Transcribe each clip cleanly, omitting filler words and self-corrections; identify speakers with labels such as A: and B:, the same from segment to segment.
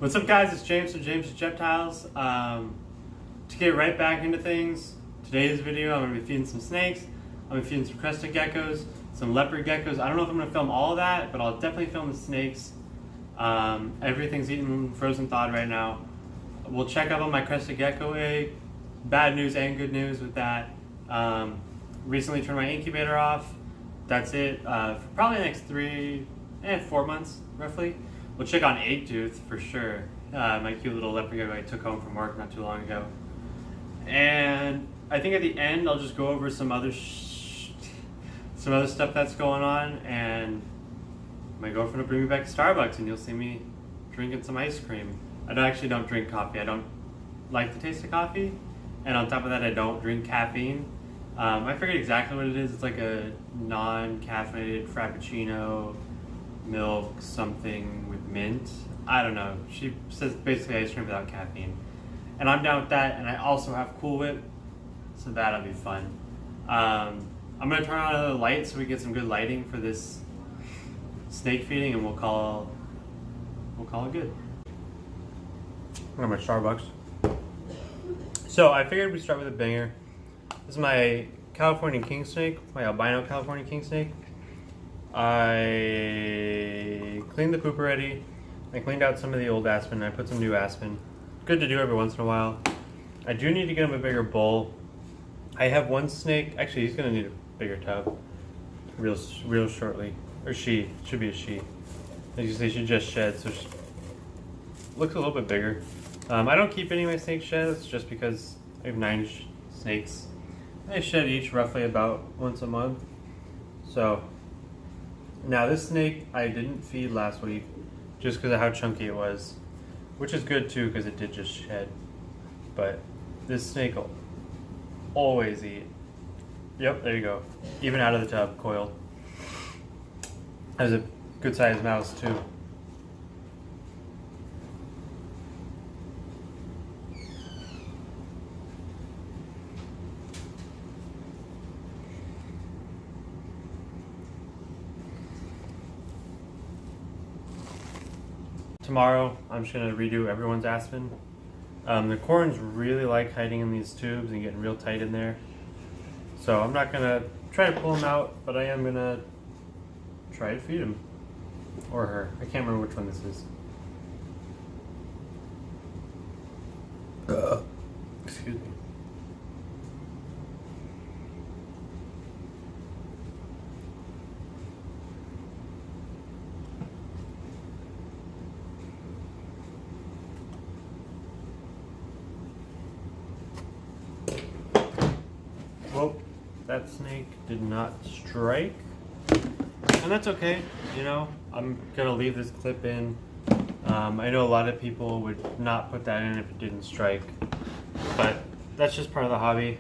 A: What's up, guys? It's James from James' Reptiles. To get right back into things, today's video I'm going to be feeding some snakes. I'm going to be feeding some crested geckos, some leopard geckos. I don't know if I'm going to film all of that, but I'll definitely film the snakes. Everything's eaten frozen thawed right now. We'll check up on my crested gecko egg. Bad news and good news with that. Recently turned my incubator off. That's it. For probably the next 4 months, roughly. We'll check on 8-tooth for sure. My cute little leopard gecko I took home from work not too long ago. And I think at the end I'll just go over some other stuff that's going on, and my girlfriend will bring me back to Starbucks and you'll see me drinking some ice cream. I actually don't drink coffee. I don't like the taste of coffee, and on top of that I don't drink caffeine. I forget exactly what it is. It's like a non-caffeinated frappuccino, milk something with mint. I don't know. She says basically ice cream without caffeine, and I'm down with that. And I also have Cool Whip, so that'll be fun. I'm gonna turn on another light so we get some good lighting for this snake feeding, and we'll call it good. I'm at my Starbucks. So I figured we'd start with a banger. This is my California king snake, my albino California king snake. I cleaned the poop already. I cleaned out some of the old aspen and I put some new aspen. Good to do every once in a while. I do need to get him a bigger bowl. I have one snake, actually he's gonna need a bigger tub real shortly. Or she, should be a she. As you see, she just shed, so she looks a little bit bigger. I don't keep any of my snake sheds just because I have 9 snakes. I shed each roughly about once a month. So now this snake I didn't feed last week just because of how chunky it was, which is good too because it did just shed. But this snake will always eat. Yep, there you go. Even out of the tub, coiled. Has a good sized mouse too. Tomorrow, I'm just gonna redo everyone's aspen. The corns really like hiding in these tubes and getting real tight in there. So I'm not gonna try to pull them out, but I am gonna try to feed him. Or her. I can't remember which one this is. Excuse me. Well, that snake did not strike, and that's okay. You know, I'm gonna leave this clip in. I know a lot of people would not put that in if it didn't strike, but that's just part of the hobby.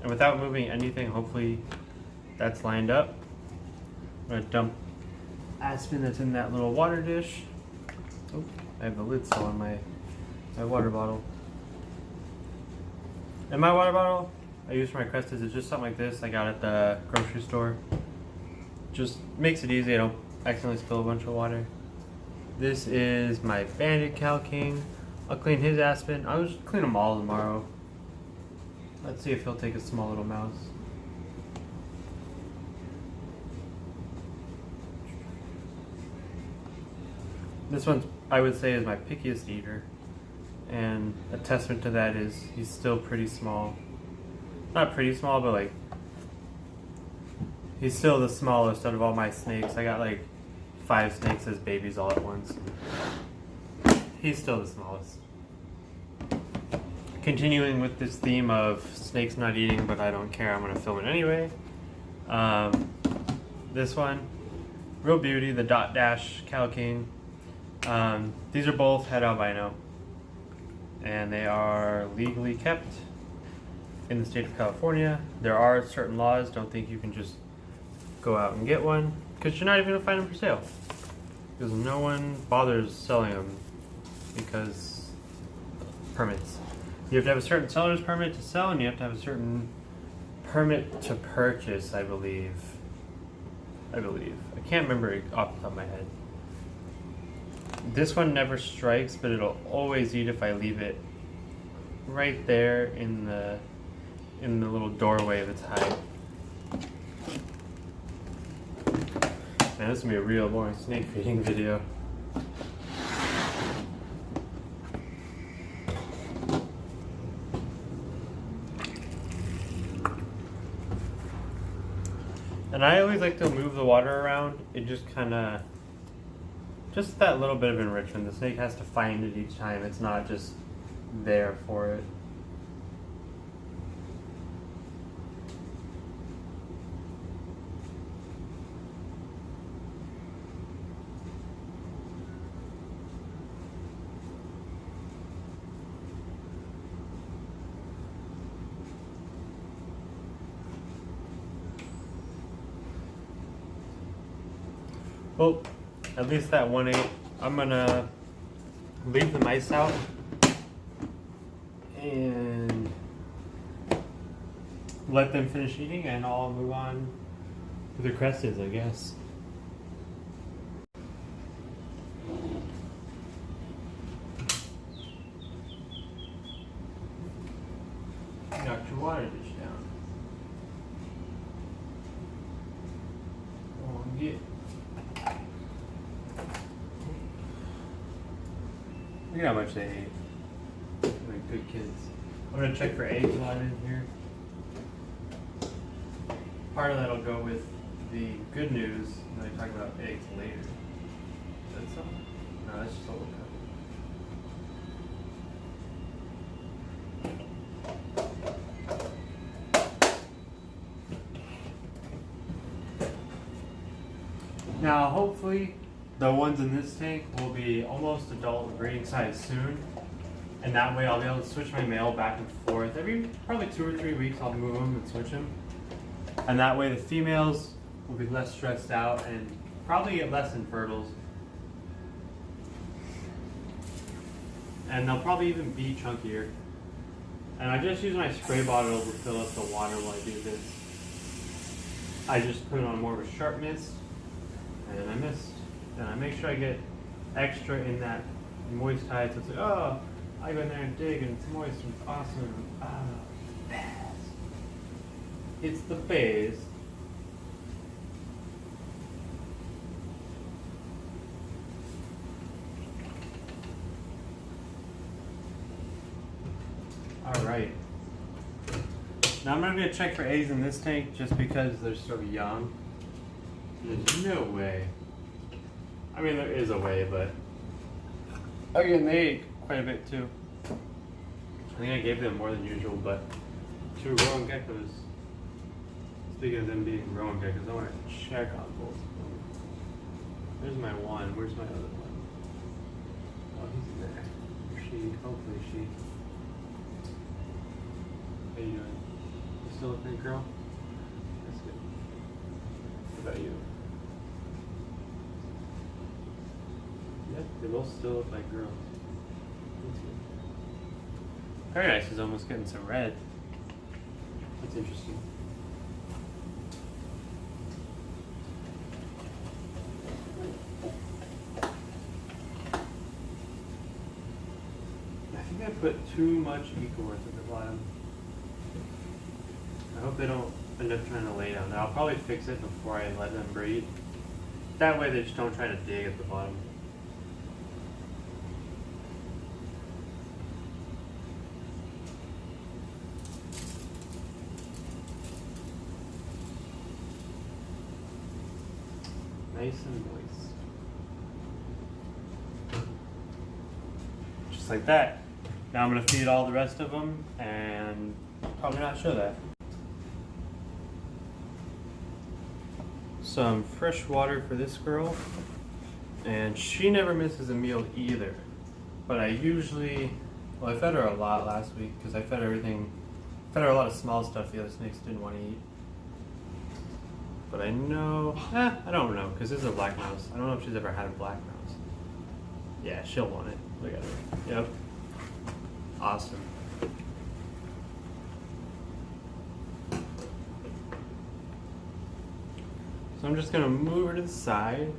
A: And without moving anything, hopefully that's lined up. I'm gonna dump aspen that's in that little water dish. Oh, I have the lid still on my water bottle. And my water bottle I use for my crested is just something like this I got at the grocery store. Just makes it easy, I don't accidentally spill a bunch of water. This is my banded Cal King. I'll clean his aspen. I'll just clean them all tomorrow. Let's see if he'll take a small little mouse. This one I would say is my pickiest eater. And a testament to that is he's still pretty small. Not pretty small, but like he's still the smallest out of all my snakes. I got like 5 snakes as babies all at once. He's still the smallest. Continuing with this theme of snakes not eating, but I don't care, I'm gonna film it anyway. This one, real beauty, the Dot Dash Cal King. These are both het albino, and they are legally kept in the state of California. There are certain laws. Don't think you can just go out and get one, because you're not even gonna find them for sale, because no one bothers selling them because permits. You have to have a certain seller's permit to sell, and you have to have a certain permit to purchase, I believe. I can't remember it off the top of my head. This one never strikes, but it'll always eat if I leave it right there in the little doorway of its hide. Man, this is gonna be a real boring snake feeding video. And I always like to move the water around. It just that little bit of enrichment. The snake has to find it each time. It's not just there for it. Well, at least that 1/8. I'm gonna leave the mice out and let them finish eating, and I'll move on to the crested, I guess. Knocked your water dish down. Go on, get. Look at how much they ate. Like good kids. I'm gonna check for eggs while I'm in here. Part of that'll go with the good news when I talk about eggs later. Is that something? No, that's just a little cup. Now, hopefully, the ones in this tank will be almost adult breeding size soon, and that way I'll be able to switch my male back and forth. Every probably 2 or 3 weeks I'll move them and switch them. And that way the females will be less stressed out and probably get less infertiles. And they'll probably even be chunkier. And I just use my spray bottle to fill up the water while I do this. I just put on more of a sharp mist, and I mist. And I make sure I get extra in that moist hide, so it's like, oh, I go in there and dig and it's moist and it's awesome. Ah, best. It's the best. Alright. Now I'm not going to check for eggs in this tank just because they're so young. There's no way. I mean, there is a way, but again, they ate quite a bit too. I think I gave them more than usual, but to Rowan geckos, speaking of them being Rowan geckos, I want to check on both of them. There's my one. Where's my other one? Oh, he's in there. Or she. Hopefully she. How you doing? You still a pink girl? That's good. What about you? Yep, they both still look like girls. Paradise is almost getting some red. That's interesting. I think I put too much Ecoworth at the bottom. I hope they don't end up trying to lay down. I'll probably fix it before I let them breed. That way they just don't try to dig at the bottom. Nice and moist. Just like that. Now I'm going to feed all the rest of them and probably not show that. Some fresh water for this girl, and she never misses a meal either. But I usually, well, I fed her a lot last week because I fed her a lot of small stuff the other snakes didn't want to eat. But I know, I don't know, because this is a black mouse. I don't know if she's ever had a black mouse. Yeah, she'll want it. Look at her. Yep. Awesome. So I'm just going to move her to the side.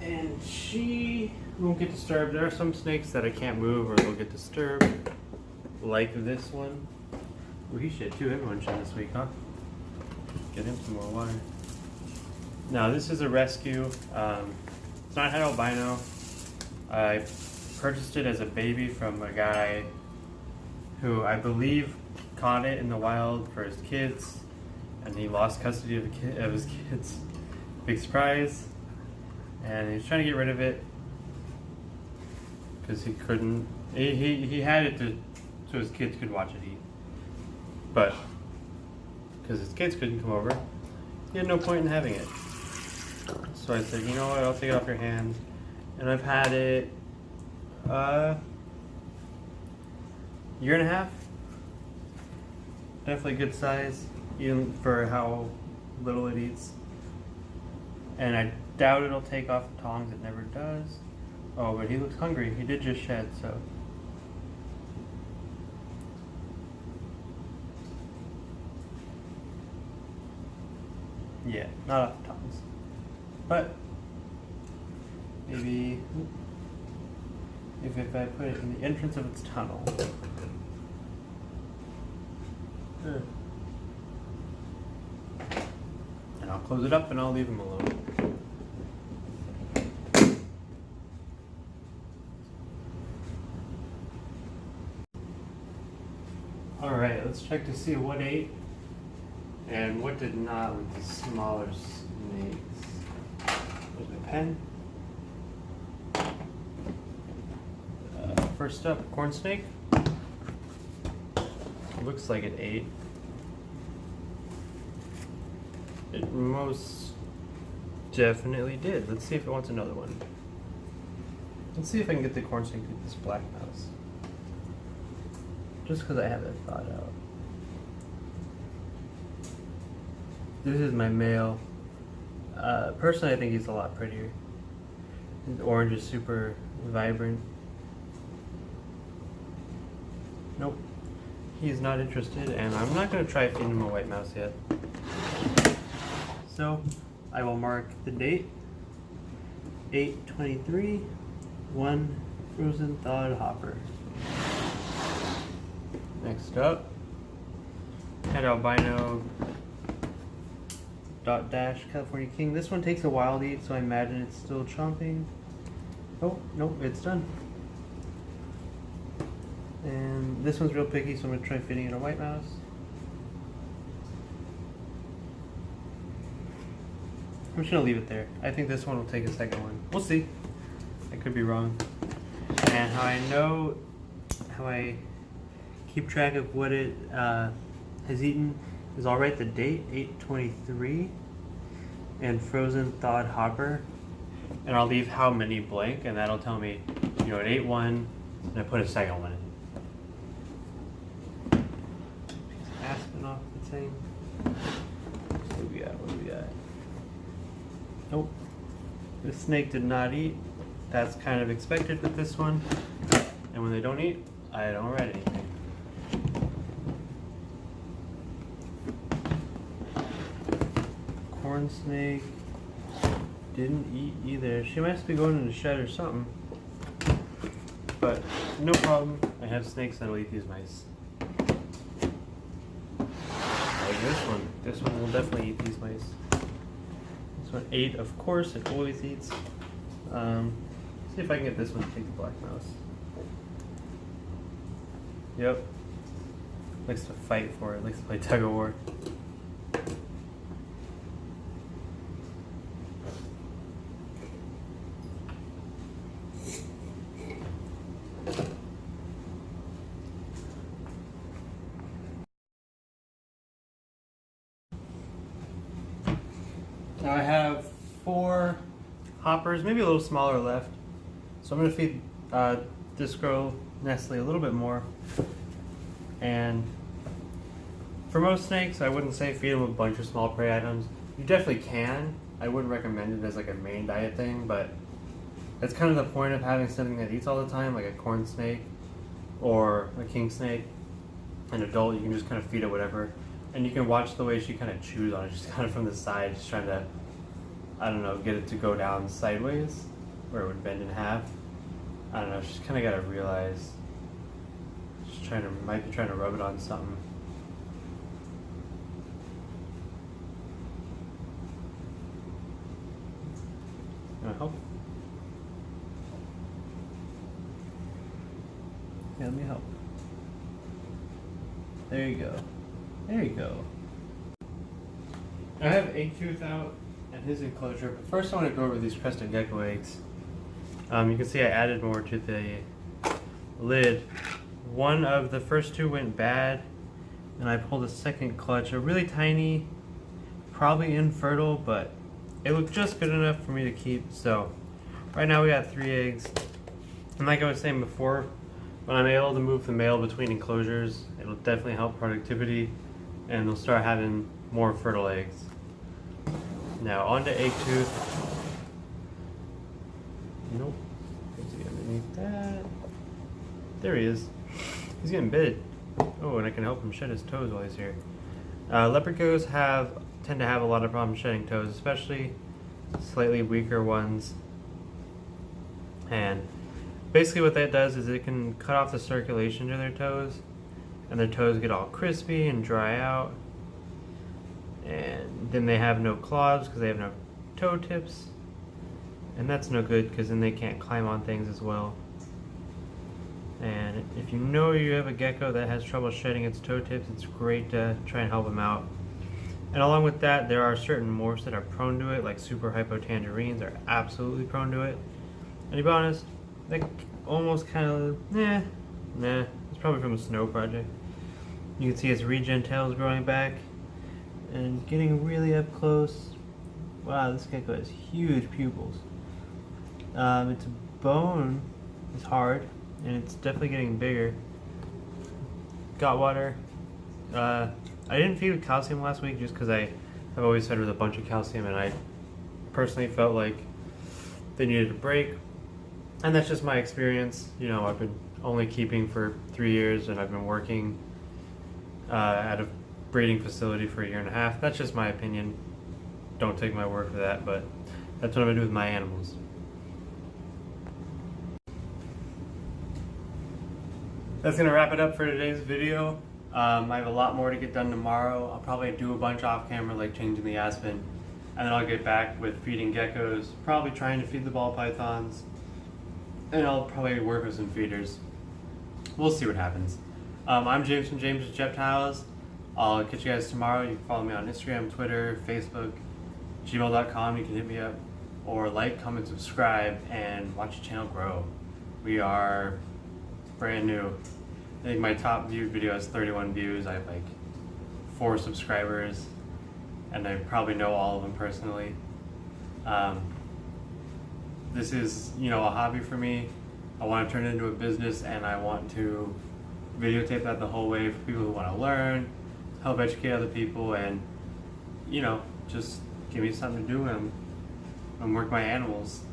A: And she won't get disturbed. There are some snakes that I can't move or they'll get disturbed, like this one. Oh, he shit too. Everyone shit this week, huh? Get him some more water. Now, this is a rescue. It's not het albino. I purchased it as a baby from a guy who I believe caught it in the wild for his kids, and he lost custody of his kids. Big surprise. And he's trying to get rid of it because he couldn't. He had it so his kids could watch it eat, but because his kids couldn't come over, he had no point in having it. So I said, you know what? I'll take it off your hands. And I've had it year and a half. Definitely good size, even for how little it eats. And I doubt it'll take off the tongs. It never does. Oh, but he looks hungry. He did just shed, so. Yeah, not off the tongs. But maybe if I put it in the entrance of its tunnel. And I'll close it up and I'll leave him alone. Alright, let's check to see what ate and what did not with the smaller snakes. There's my pen. First up, corn snake. Looks like it ate. It most definitely did. Let's see if it wants another one. Let's see if I can get the corn snake to eat this black mouse. Just because I have it thought out. This is my male. Personally, I think he's a lot prettier. His orange is super vibrant. Nope. He's not interested, and I'm not going to try feeding him a white mouse yet. So, I will mark the date. 8/23, 1 frozen thawed hopper. Next up, het albino dot dash California King. This one takes a while to eat, so I imagine it's still chomping. Oh, nope, it's done. And this one's real picky, so I'm going to try feeding it a white mouse. I'm just going to leave it there. I think this one will take a second one. We'll see. I could be wrong. And how I keep track of what it has eaten is I'll write the date, 8/23, and frozen thawed hopper. And I'll leave how many blank, and that'll tell me, you know, it ate one, and I put a second one in. Aspen off the thing. What do we got? What do we got? Nope. The snake did not eat. That's kind of expected with this one. And when they don't eat, I don't write anything. Corn snake didn't eat either. She must be going in the shed or something. But no problem. I have snakes that'll eat these mice. Like this one. This one will definitely eat these mice. This one ate, of course. It always eats. See if I can get this one to take the black mouse. Yep. Likes to fight for it. Likes to play tug of war. Now I have 4 hoppers, maybe a little smaller left. So I'm going to feed this girl, Nestle, a little bit more. And for most snakes, I wouldn't say feed them a bunch of small prey items. You definitely can. I wouldn't recommend it as like a main diet thing, but that's kind of the point of having something that eats all the time, like a corn snake or a king snake. An adult, you can just kind of feed it whatever. And you can watch the way she kind of chews on it, just kind of from the side, just trying to, I don't know, get it to go down sideways. where it would bend in half. I don't know, just kind of gotta realize. Might be trying to rub it on something. Gonna help? Yeah, let me help. There you go. There you go. I have Egg-Tooth out and his enclosure, but first I want to go over these crested gecko eggs. You can see I added more to the lid. One of the first two went bad, and I pulled a second clutch, a really tiny, probably infertile, but it looked just good enough for me to keep. So right now we got 3 eggs, and like I was saying before, when I'm able to move the male between enclosures, it'll definitely help productivity, and they'll start having more fertile eggs. Now on to Egg-Tooth. Nope. Is he underneath that? There he is. He's getting bit. Oh, and I can help him shed his toes while he's here. Leopard geckos tend to have a lot of problems shedding toes, especially slightly weaker ones. And basically what that does is it can cut off the circulation to their toes, and their toes get all crispy and dry out. And then they have no claws because they have no toe tips. And that's no good because then they can't climb on things as well. And if you know you have a gecko that has trouble shedding its toe tips, it's great to try and help them out. And along with that, there are certain morphs that are prone to it, like super hypotangerines are absolutely prone to it. And to be honest, they almost kind of, nah, it's probably from a snow project. You can see its regen tails growing back and getting really up close. Wow, this gecko has huge pupils. Its bone is hard, and it's definitely getting bigger. Got water. I didn't feed with calcium last week just because I have always fed with a bunch of calcium, and I personally felt like they needed a break. And that's just my experience. You know, I've been only keeping for 3 years, and I've been working at a breeding facility for 1.5 years. That's just my opinion. Don't take my word for that, but that's what I'm gonna do with my animals. That's gonna wrap it up for today's video. I have a lot more to get done tomorrow. I'll probably do a bunch off camera, like changing the aspen, and then I'll get back with feeding geckos, probably trying to feed the ball pythons, and I'll probably work with some feeders. We'll see what happens. I'm James from James' Reptiles. I'll catch you guys tomorrow. You can follow me on Instagram, Twitter, Facebook, gmail.com. You can hit me up, or like, comment, subscribe, and watch the channel grow. We are brand new. I think my top viewed video has 31 views. I have like 4 subscribers, and I probably know all of them personally. This is, you know, a hobby for me. I want to turn it into a business, and I want to videotape that the whole way for people who want to learn, help educate other people, and, you know, just give me something to do and work my animals.